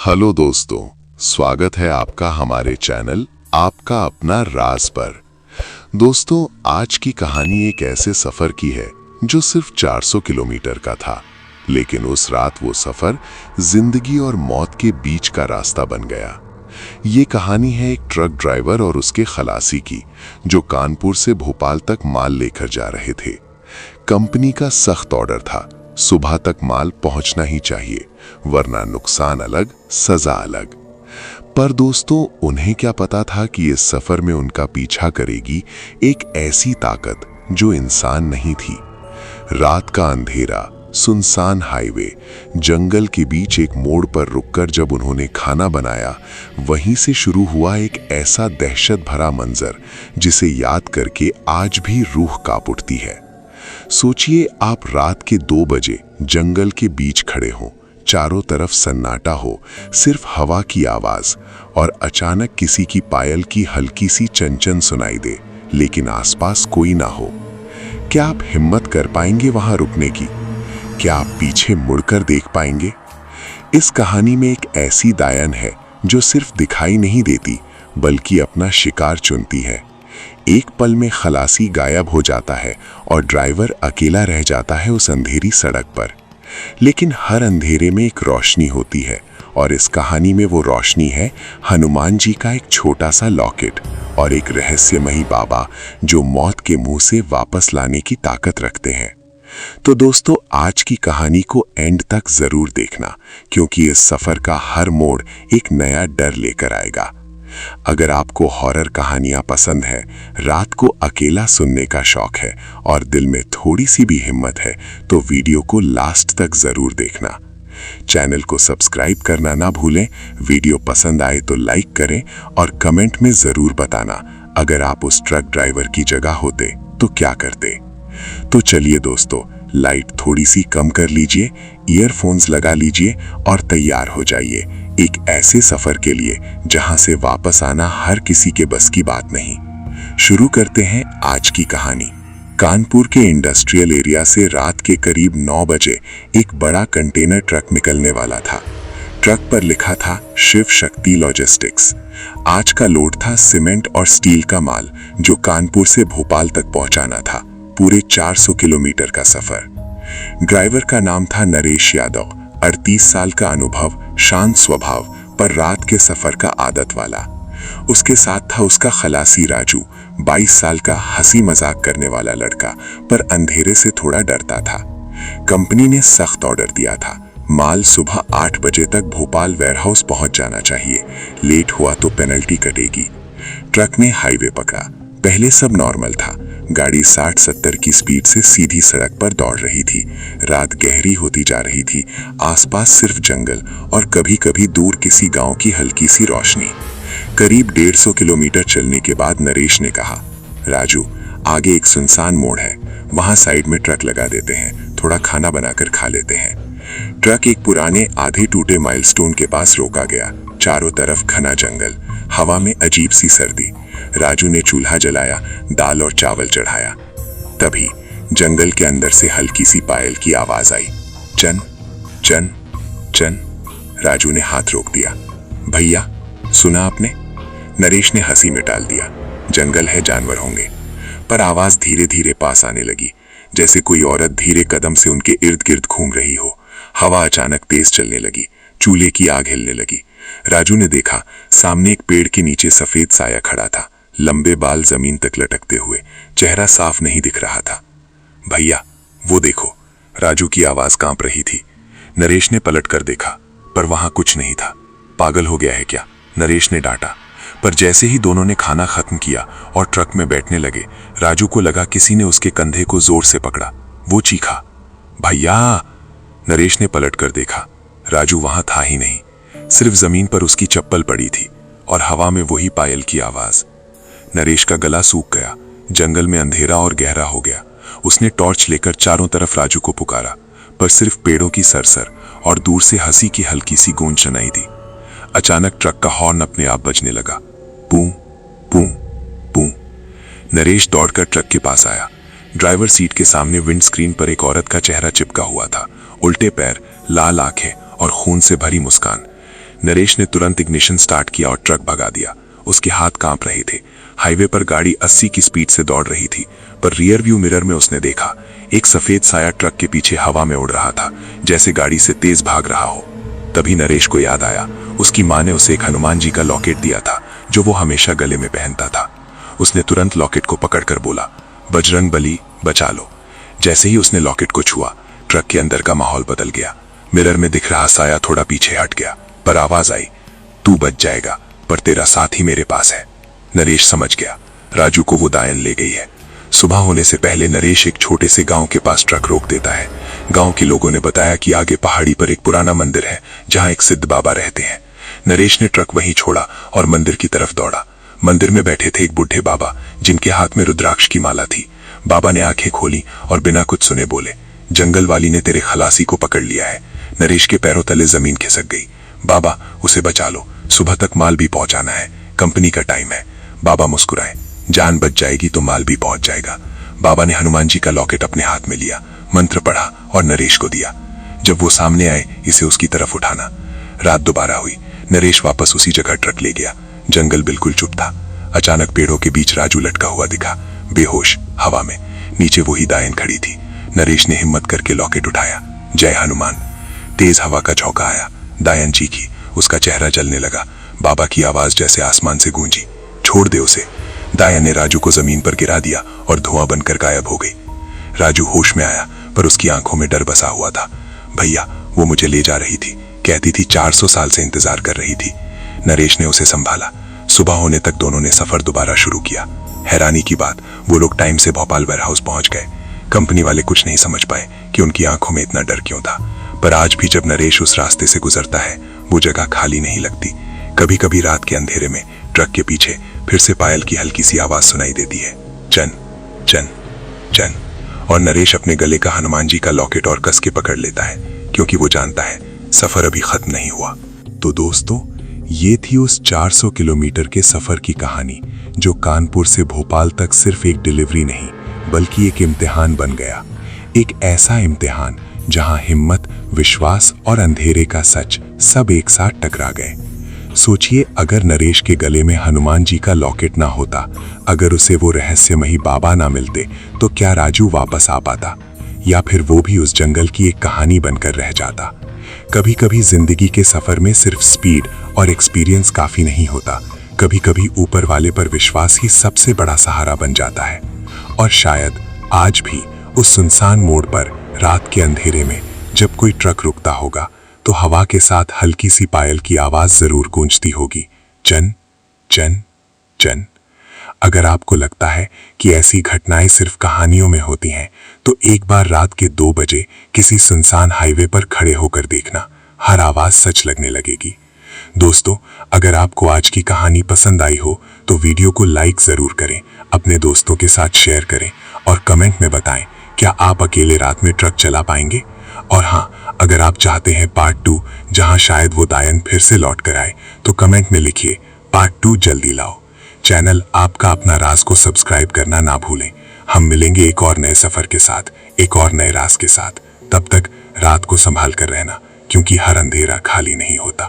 Hello दोस्तों, स्वागत है आपका हमारे चैनल आपका अपना राज पर। दोस्तों, आज की कहानी एक ऐसे सफर की है जो सिर्फ 400 किलोमीटर का था, लेकिन उस रात वो सफर जिंदगी और मौत के बीच का रास्ता बन गया। ये कहानी है एक ट्रक ड्राइवर और उसके खलासी की, जो कानपुर से भोपाल तक माल लेकर जा रहे थे। कंपनी का सख्त ऑर्डर था, सुबह तक माल पहुंचना ही चाहिए, वरना नुकसान अलग सजा अलग। पर दोस्तों, उन्हें क्या पता था कि इस सफर में उनका पीछा करेगी एक ऐसी ताकत जो इंसान नहीं थी। रात का अंधेरा, सुनसान हाईवे, जंगल के बीच एक मोड़ पर रुककर जब उन्होंने खाना बनाया, वहीं से शुरू हुआ एक ऐसा दहशत भरा मंजर जिसे याद करके आज भी रूह कांप उठती है। सोचिए, आप रात के 2 बजे जंगल के बीच खड़े हों, चारों तरफ सन्नाटा हो, सिर्फ हवा की आवाज, और अचानक किसी की पायल की हल्की सी चंचन सुनाई दे, लेकिन आसपास कोई ना हो। क्या आप हिम्मत कर पाएंगे वहां रुकने की? क्या आप पीछे मुड़कर देख पाएंगे? इस कहानी में एक ऐसी दायन है जो सिर्फ दिखाई नहीं देती, बल्कि अपना शिकार चुनती है। एक पल में खलासी गायब हो जाता है और ड्राइवर अकेला रह जाता है उस अंधेरी सड़क पर। लेकिन हर अंधेरे में एक रोशनी होती है, और इस कहानी में वो रोशनी है हनुमान जी का एक छोटा सा लॉकेट और एक रहस्यमयी बाबा जो मौत के मुंह से वापस लाने की ताकत रखते हैं। तो दोस्तों, आज की कहानी को एंड तक जरूर देखना, क्योंकि इस सफर का हर मोड़ एक नया डर लेकर आएगा। अगर आपको हॉरर कहानियां पसंद है, रात को अकेला सुनने का शौक है और दिल में थोड़ी सी भी हिम्मत है, तो वीडियो को लास्ट तक जरूर देखना। चैनल को सब्सक्राइब करना ना भूलें, वीडियो पसंद आए तो लाइक करें और कमेंट में जरूर बताना अगर आप उस ट्रक ड्राइवर की जगह होते तो क्या करते। तो चलिए दोस्तों, लाइट थोड़ी सी कम कर लीजिए, ईयरफोन्स लगा लीजिए और तैयार हो जाइए एक ऐसे सफर के लिए जहां से वापस आना हर किसी के बस की बात नहीं। शुरू करते हैं आज की कहानी। कानपुर के इंडस्ट्रियल एरिया से रात के करीब 9 बजे एक बड़ा कंटेनर ट्रक निकलने वाला था। ट्रक पर लिखा था शिव शक्ति लॉजिस्टिक्स। आज का लोड था सीमेंट और स्टील का माल, जो कानपुर से भोपाल तक पहुंचाना था। पूरे 400 किलोमीटर का सफर। ड्राइवर का नाम था नरेश यादव, 38 साल का अनुभव, शांत स्वभाव, पर रात के सफर का आदत वाला। उसके साथ था उसका खलासी राजू, 22 साल का, हंसी मजाक करने वाला लड़का, पर अंधेरे से थोड़ा डरता था। कंपनी ने सख्त ऑर्डर दिया था, माल सुबह 8 बजे तक भोपाल वेयरहाउस पहुंच जाना चाहिए, लेट हुआ तो पेनल्टी कटेगी। ट्रक ने हाईवे पकड़ा। पहले सब नॉर्मल था, गाड़ी 60-70 की स्पीड से सीधी सड़क पर दौड़ रही थी। रात गहरी होती जा रही थी, आसपास सिर्फ जंगल और कभी-कभी दूर किसी गांव की हल्की सी रोशनी। करीब 150 किलोमीटर चलने के बाद नरेश ने कहा, राजू, आगे एक सुनसान मोड़ है, वहां साइड में ट्रक लगा देते हैं, थोड़ा खाना बनाकर खा लेते हैं। ट्रक एक पुराने आधे टूटे माइलस्टोन के पास रोका गया। चारों तरफ घना जंगल, हवा में अजीब सी सर्दी। राजू ने चूल्हा जलाया, दाल और चावल चढ़ाया। तभी जंगल के अंदर से हल्की सी पायल की आवाज आई, चन चन चन। राजू ने हाथ रोक दिया। भैया, सुना आपने? नरेश ने हंसी में टाल दिया। जंगल है, जानवर होंगे। पर आवाज धीरे धीरे पास आने लगी, जैसे कोई औरत धीरे कदम से उनके इर्द गिर्द घूम रही हो। हवा अचानक तेज चलने लगी, चूल्हे की आग हिलने लगी। राजू ने देखा, सामने एक पेड़ के नीचे सफेद साया खड़ा था, लंबे बाल जमीन तक लटकते हुए, चेहरा साफ नहीं दिख रहा था। भैया, वो देखो। राजू की आवाज कांप रही थी। नरेश ने पलट कर देखा, पर वहां कुछ नहीं था। पागल हो गया है क्या? नरेश ने डांटा। पर जैसे ही दोनों ने खाना खत्म किया और ट्रक में बैठने लगे, राजू को लगा किसी ने उसके कंधे को जोर से पकड़ा। वो चीखा, भैया। नरेश ने पलट कर देखा, राजू वहां था ही नहीं, सिर्फ जमीन पर उसकी चप्पल पड़ी थी और हवा में वही पायल की आवाज। नरेश का गला सूख गया, जंगल में अंधेरा और गहरा हो गया। उसने टॉर्च लेकर चारों तरफ राजू को पुकारा, पर सिर्फ पेड़ों की सरसर और दूर से हंसी की हल्की सी गूंज सुनाई दी। अचानक ट्रक का हॉर्न अपने आप बजने लगा, पू पू पू। नरेश दौड़कर ट्रक के पास आया। ड्राइवर सीट के सामने विंड स्क्रीन पर एक औरत का चेहरा चिपका हुआ था, उल्टे पैर, लाल आंखें और खून से भरी मुस्कान। नरेश ने तुरंत इग्निशन स्टार्ट किया और ट्रक भगा दिया। उसके हाथ कांप रहे थे। हाईवे पर गाड़ी 80 की स्पीड से दौड़ रही थी, पर रियर व्यू मिरर में उसने देखा एक सफेद साया ट्रक के पीछे हवा में उड़ रहा था, जैसे गाड़ी से तेज भाग रहा हो। तभी नरेश को याद आया, उसकी माँ ने उसे एक हनुमान जी का लॉकेट दिया था जो वो हमेशा गले में पहनता था। उसने तुरंत लॉकेट को पकड़कर बोला, बजरंग बली बचा लो। जैसे ही उसने लॉकेट को छुआ, ट्रक के अंदर का माहौल बदल गया। मिरर में दिख रहा साया थोड़ा पीछे हट गया, पर आवाज आई, तू बच जाएगा, पर तेरा साथ ही मेरे पास है। नरेश समझ गया, राजू को वो दायन ले गई है। सुबह होने से पहले नरेश एक छोटे से गांव के पास ट्रक रोक देता है। गांव के लोगों ने बताया कि आगे पहाड़ी पर एक पुराना मंदिर है जहां एक सिद्ध बाबा रहते हैं। नरेश ने ट्रक वहीं छोड़ा और मंदिर की तरफ दौड़ा। मंदिर में बैठे थे एक बुढ़े बाबा, जिनके हाथ में रुद्राक्ष की माला थी। बाबा ने आंखें खोली और बिना कुछ सुने बोले, जंगल वाली ने तेरे खलासी को पकड़ लिया है। नरेश के पैरों तले जमीन खिसक गई। बाबा, उसे बचा लो, सुबह तक माल भी पहुंचाना है, कंपनी का टाइम है। बाबा मुस्कुराए, जान बच जाएगी तो माल भी पहुंच जाएगा। बाबा ने हनुमान जी का लॉकेट अपने हाथ में लिया, मंत्र पढ़ा और नरेश को दिया। जब वो सामने आए, इसे उसकी तरफ उठाना। रात दोबारा हुई। नरेश वापस उसी जगह ट्रक ले गया। जंगल बिल्कुल चुप था। अचानक पेड़ों के बीच राजू लटका हुआ दिखा, बेहोश, हवा में। नीचे वही दायन खड़ी थी। नरेश ने हिम्मत करके लॉकेट उठाया। जय हनुमान। तेज हवा का झोंका आया। दायन चीखी, उसका चेहरा जलने लगा। बाबा की आवाज जैसे आसमान से गूंजी, छोड़ दे उसे। दायन ने राजू को जमीन पर गिरा दिया और धुआं बनकर गायब हो गई। राजू होश में आया, पर उसकी आंखों में डर बसा हुआ था। भैया, वो मुझे ले जा रही थी, कहती थी 400 साल से इंतजार कर रही थी। नरेश ने उसे संभाला। सुबह होने तक दोनों ने सफर दोबारा शुरू किया। हैरानी की बात, वो लोग टाइम से भोपाल वेयरहाउस पहुंच गए। कंपनी वाले कुछ नहीं समझ पाए कि उनकी आंखों में इतना डर क्यों था। पर आज भी जब नरेश उस रास्ते से गुजरता है, वो जगह खाली नहीं लगती। कभी कभी रात के अंधेरे में ट्रक के पीछे फिर से पायल की हल्की सी आवाज सुनाई देती है, चन चन चन। और नरेश अपने गले का हनुमान जी का लॉकेट और कस के पकड़ लेता है, क्योंकि वो जानता है सफर अभी खत्म नहीं हुआ। तो दोस्तों, ये थी उस 400 किलोमीटर के सफर की कहानी, जो कानपुर से भोपाल तक सिर्फ एक डिलीवरी नहीं, बल्कि एक इम्तिहान बन गया। एक ऐसा इम्तिहान जहां हिम्मत, विश्वास और अंधेरे का सच सब एक साथ टकरा गए। सोचिए, अगर नरेश के गले में हनुमान जी का लॉकेट ना होता, अगर उसे वो रहस्यमयी बाबा ना मिलते, तो क्या राजू वापस आ पाता, या फिर वो भी उस जंगल की एक कहानी बनकर रह जाता। कभी कभी जिंदगी के सफर में सिर्फ स्पीड और एक्सपीरियंस काफी नहीं होता। कभी कभी ऊपर वाले पर विश्वास ही सबसे बड़ा सहारा बन जाता है। और शायद आज भी उस सुनसान मोड़ पर रात के अंधेरे में जब कोई ट्रक रुकता होगा, तो हवा के साथ हल्की सी पायल की आवाज जरूर गूंजती होगी, चन चन चन। अगर आपको लगता है कि ऐसी घटनाएं सिर्फ कहानियों में होती हैं, तो एक बार रात के 2 बजे किसी सुनसान हाईवे पर खड़े होकर देखना, हर आवाज सच लगने लगेगी। दोस्तों, अगर आपको आज की कहानी पसंद आई हो तो वीडियो को लाइक जरूर करें, अपने दोस्तों के साथ शेयर करें और कमेंट में बताएं, क्या आप अकेले रात में ट्रक चला पाएंगे। और हाँ, अगर आप चाहते हैं पार्ट 2, जहां शायद वो दायन फिर से लौट कर आए, तो कमेंट में लिखिए, पार्ट 2 जल्दी लाओ। चैनल आपका अपना राज को सब्सक्राइब करना ना भूलें। हम मिलेंगे एक और नए सफर के साथ, एक और नए राज के साथ। तब तक रात को संभाल कर रहना, क्योंकि हर अंधेरा खाली नहीं होता।